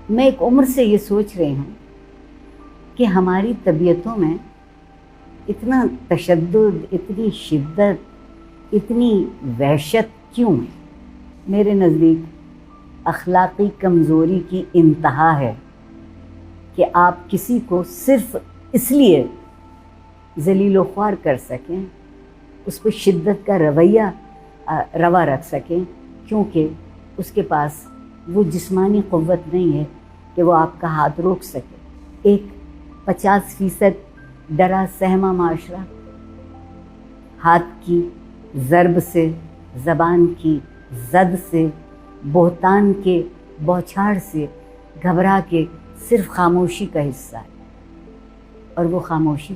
میں ایک عمر سے یہ سوچ رہی ہوں کہ ہماری طبیعتوں میں اتنا تشدد، اتنی شدت، اتنی وحشت کیوں ہے؟ میرے نزدیک اخلاقی کمزوری کی انتہا ہے کہ آپ کسی کو صرف اس لیے ذلیل و خوار کر سکیں، اس پہ شدت کا رویہ روا رکھ سکیں، کیونکہ اس کے پاس وہ جسمانی قوت نہیں ہے کہ وہ آپ کا ہاتھ روک سکے۔ ایک 50% ڈرا سہما معاشرہ ہاتھ کی ضرب سے، زبان کی زد سے، بہتان کے بوچھاڑ سے گھبرا کے صرف خاموشی کا حصہ ہے، اور وہ خاموشی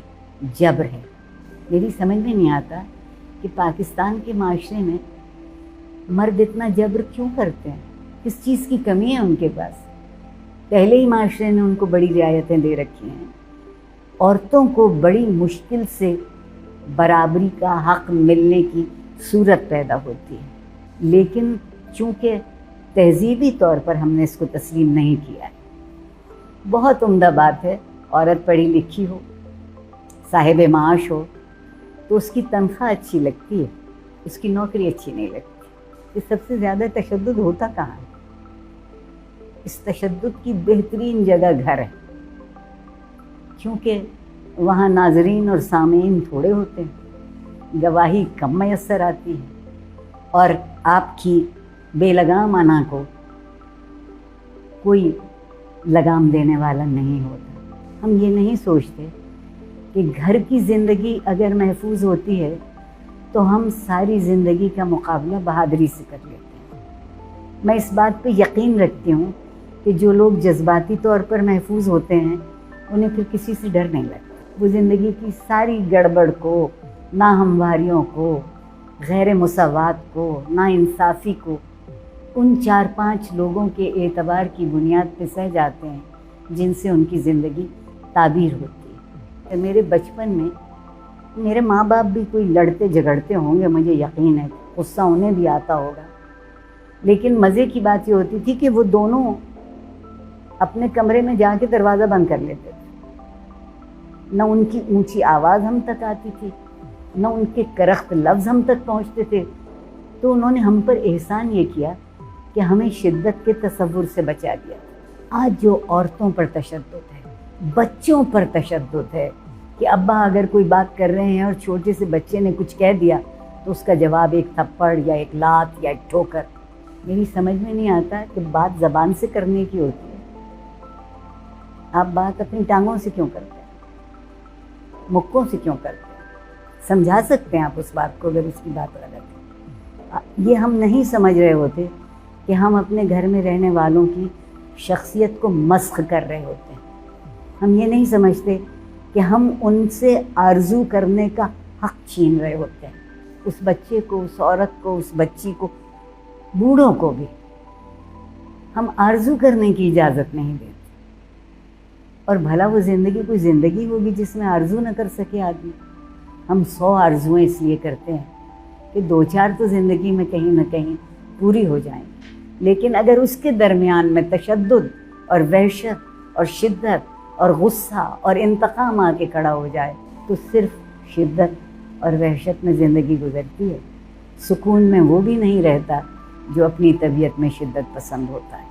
جبر ہے۔ میری سمجھ میں نہیں آتا کہ پاکستان کے معاشرے میں مرد اتنا جبر کیوں کرتے ہیں؟ کس چیز کی کمی ہے ان کے پاس؟ پہلے ہی معاشرے نے ان کو بڑی رعایتیں دے رکھی ہیں، عورتوں کو بڑی مشکل سے برابری کا حق ملنے کی صورت پیدا ہوتی ہے، لیکن چونکہ تہذیبی طور پر ہم نے اس کو تسلیم نہیں کیا ہے۔ بہت عمدہ بات ہے، عورت پڑھی لکھی ہو، صاحب معاش ہو تو اس کی تنخواہ اچھی لگتی ہے، اس کی نوکری اچھی نہیں لگتی۔ یہ سب سے زیادہ تشدد ہوتا کہاں ہے؟ اس تشدد کی بہترین جگہ گھر ہے، کیونکہ وہاں ناظرین اور سامعین تھوڑے ہوتے ہیں، گواہی کم میسر آتی ہے، اور آپ کی بے لگام انا کو کوئی لگام دینے والا نہیں ہوتا۔ ہم یہ نہیں سوچتے کہ گھر کی زندگی اگر محفوظ ہوتی ہے تو ہم ساری زندگی کا مقابلہ بہادری سے کر لیتے ہیں۔ میں اس بات پہ یقین رکھتی ہوں کہ جو لوگ جذباتی طور پر محفوظ ہوتے ہیں انہیں پھر کسی سے ڈر نہیں لگتا۔ وہ زندگی کی ساری گڑبڑ کو، ناہمواریوں کو، غیر مساوات کو، ناانصافی کو ان 4-5 لوگوں کے اعتبار کی بنیاد پہ سہ جاتے ہیں جن سے ان کی زندگی تعبیر ہوتی ہے۔ میرے بچپن میں میرے ماں باپ بھی کوئی لڑتے جھگڑتے ہوں گے، مجھے یقین ہے، غصہ انہیں بھی آتا ہوگا، لیکن مزے کی بات یہ ہوتی تھی کہ وہ دونوں اپنے کمرے میں جا کے دروازہ بند کر لیتے تھے۔ نہ ان کی اونچی آواز ہم تک آتی تھی، نہ ان کے کرخت لفظ ہم تک پہنچتے تھے۔ تو انہوں نے ہم پر احسان یہ کیا کہ ہمیں شدت کے تصور سے بچا دیا۔ آج جو عورتوں پر تشدد ہے، بچوں پر تشدد ہے، کہ ابا اگر کوئی بات کر رہے ہیں اور چھوٹے سے بچے نے کچھ کہہ دیا تو اس کا جواب ایک تھپڑ یا ایک لات یا ایک ٹھوکر۔ میری سمجھ میں نہیں آتا کہ بات زبان سے کرنے کی ہوتی ہے، آپ بات اپنی ٹانگوں سے کیوں کرتے ہیں، مکوں سے کیوں کرتے ہیں؟ سمجھا سکتے ہیں آپ اس بات کو اگر اس کی بات غلط ہے۔ یہ ہم نہیں سمجھ رہے ہوتے کہ ہم اپنے گھر میں رہنے والوں کی شخصیت کو مسخ کر رہے ہوتے ہیں۔ ہم یہ نہیں سمجھتے کہ ہم ان سے آرزو کرنے کا حق چھین رہے ہوتے ہیں۔ اس بچے کو، اس عورت کو، اس بچی کو، بوڑھوں کو بھی ہم آرزو کرنے کی اجازت نہیں دیتے۔ اور بھلا وہ زندگی کوئی زندگی ہوگی جس میں آرزو نہ کر سکے آدمی؟ ہم 100 آرزویں اس لیے کرتے ہیں کہ 2-4 تو زندگی میں کہیں نہ کہیں پوری ہو جائیں، لیکن اگر اس کے درمیان میں تشدد اور وحشت اور شدت اور غصہ اور انتقام آ کے کھڑا ہو جائے تو صرف شدت اور وحشت میں زندگی گزرتی ہے، سکون میں وہ بھی نہیں رہتا جو اپنی طبیعت میں شدت پسند ہوتا ہے۔